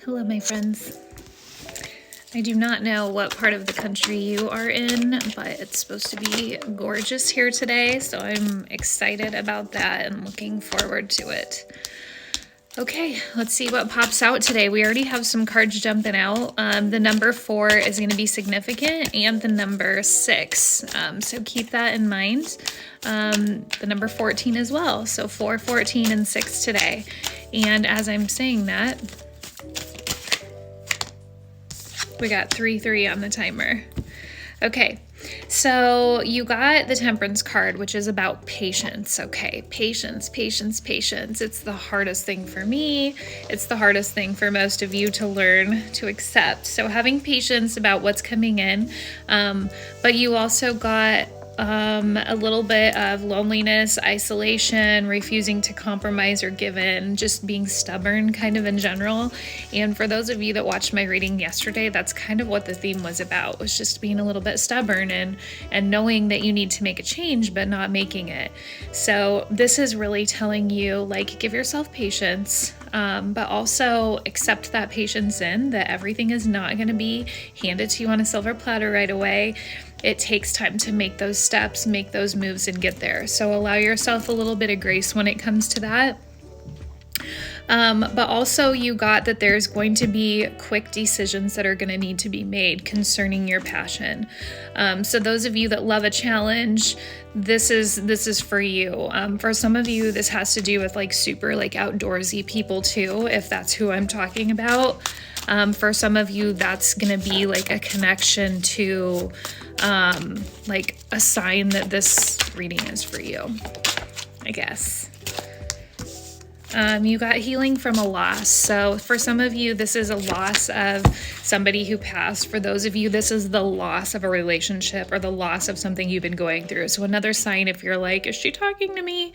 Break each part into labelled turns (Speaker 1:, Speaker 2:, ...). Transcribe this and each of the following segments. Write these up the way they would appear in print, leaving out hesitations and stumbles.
Speaker 1: Hello, my friends. I do not know what part of the country you are in, but it's supposed to be gorgeous here today, so I'm excited about that and looking forward to it. Okay, let's see what pops out today. We already have some cards jumping out. The number 4 is going to be significant, and the number 6. So keep that in mind. The number 14 as well. So 4, 14, and 6 today. And as I'm saying that, we got 3, 3 on the timer. Okay, so you got the Temperance card, which is about patience. Okay, patience, patience, patience. It's the hardest thing for me. It's the hardest thing for most of you to learn to accept. So having patience about what's coming in, but you also got a little bit of loneliness, isolation, refusing to compromise or give in, just being stubborn kind of in general. And for those of you that watched my reading yesterday, that's kind of what the theme was about, was just being a little bit stubborn and knowing that you need to make a change but not making it. So this is really telling you, like, give yourself patience, but also accept that patience in that everything is not going to be handed to you on a silver platter right away. It takes time to make those steps, make those moves, and get there. So allow yourself a little bit of grace when it comes to that. But also you got that there's going to be quick decisions that are going to need to be made concerning your passion. So those of you that love a challenge, this is for you. For some of you, this has to do with like super like outdoorsy people too, if that's who I'm talking about. For some of you, that's going to be like a connection to like a sign that this reading is for you, I guess. You got healing from a loss. So for some of you, this is a loss of somebody who passed. For those of you, this is the loss of a relationship or the loss of something you've been going through. So another sign, if you're like, is she talking to me?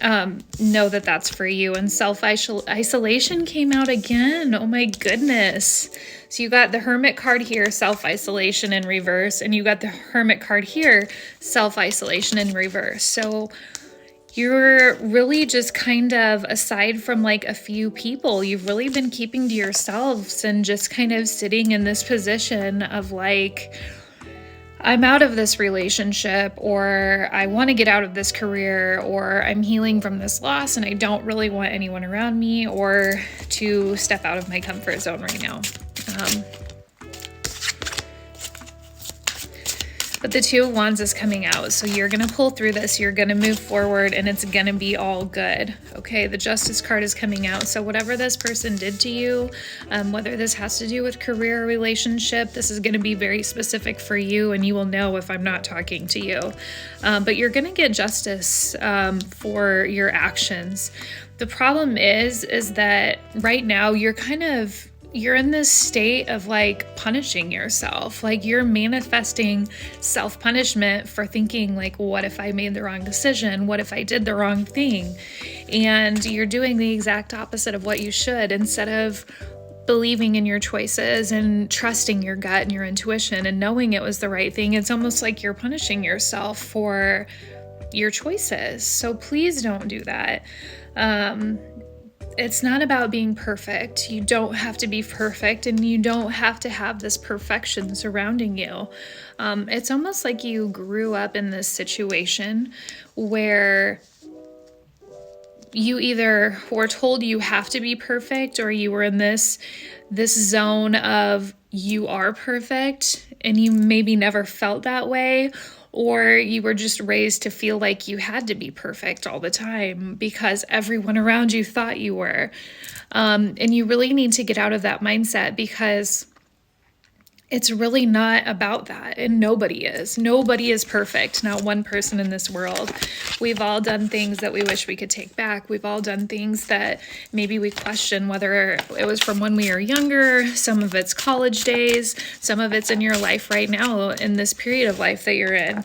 Speaker 1: Know that that's for you. And self-isolation came out again. Oh my goodness. So you got the Hermit card here, self-isolation in reverse, and you got the Hermit card here, self-isolation in reverse. So you're really just kind of, aside from like a few people, you've really been keeping to yourselves and just kind of sitting in this position of like, I'm out of this relationship, or I want to get out of this career, or I'm healing from this loss and I don't really want anyone around me or to step out of my comfort zone right now. But the Two of Wands is coming out, so you're going to pull through this, you're going to move forward, and it's going to be all good. Okay, the Justice card is coming out, so whatever this person did to you, whether this has to do with career or relationship, this is going to be very specific for you, and you will know if I'm not talking to you. But you're going to get justice for your actions. The problem is that right now you're in this state of like punishing yourself. Like you're manifesting self-punishment for thinking like, what if I made the wrong decision? What if I did the wrong thing? And you're doing the exact opposite of what you should, instead of believing in your choices and trusting your gut and your intuition and knowing it was the right thing. It's almost like you're punishing yourself for your choices. So please don't do that. It's not about being perfect. You don't have to be perfect, and you don't have to have this perfection surrounding you. It's almost like you grew up in this situation where you either were told you have to be perfect, or you were in this zone of you are perfect and you maybe never felt that way, or you were just raised to feel like you had to be perfect all the time because everyone around you thought you were. And you really need to get out of that mindset, because it's really not about that. And nobody is. Nobody is perfect. Not one person in this world. We've all done things that we wish we could take back. We've all done things that maybe we question whether it was from when we were younger. Some of it's college days. Some of it's in your life right now, in this period of life that you're in.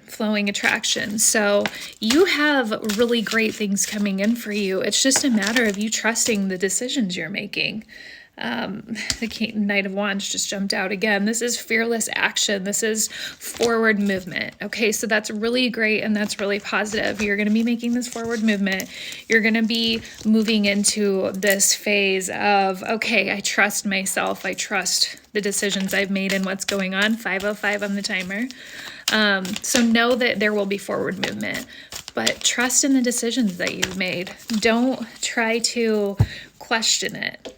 Speaker 1: Flowing attraction. So you have really great things coming in for you. It's just a matter of you trusting the decisions you're making. The Knight of Wands just jumped out again. This is fearless action. This is forward movement. Okay, so that's really great and that's really positive. You're going to be making this forward movement. You're going to be moving into this phase of, okay, I trust myself. I trust the decisions I've made and what's going on. 5:05 on the timer. So know that there will be forward movement, but trust in the decisions that you've made. Don't try to question it,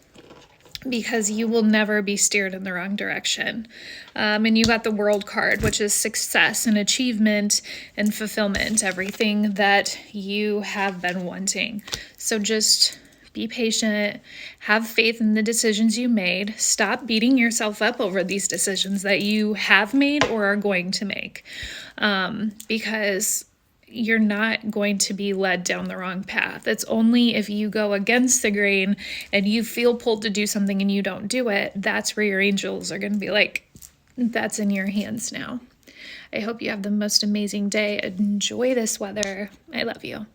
Speaker 1: because you will never be steered in the wrong direction. And you got the World card, which is success and achievement and fulfillment, everything that you have been wanting. So just be patient, have faith in the decisions you made. Stop beating yourself up over these decisions that you have made or are going to make, because you're not going to be led down the wrong path. It's only if you go against the grain and you feel pulled to do something and you don't do it, that's where your angels are going to be like, that's in your hands now. I hope you have the most amazing day. Enjoy this weather. I love you.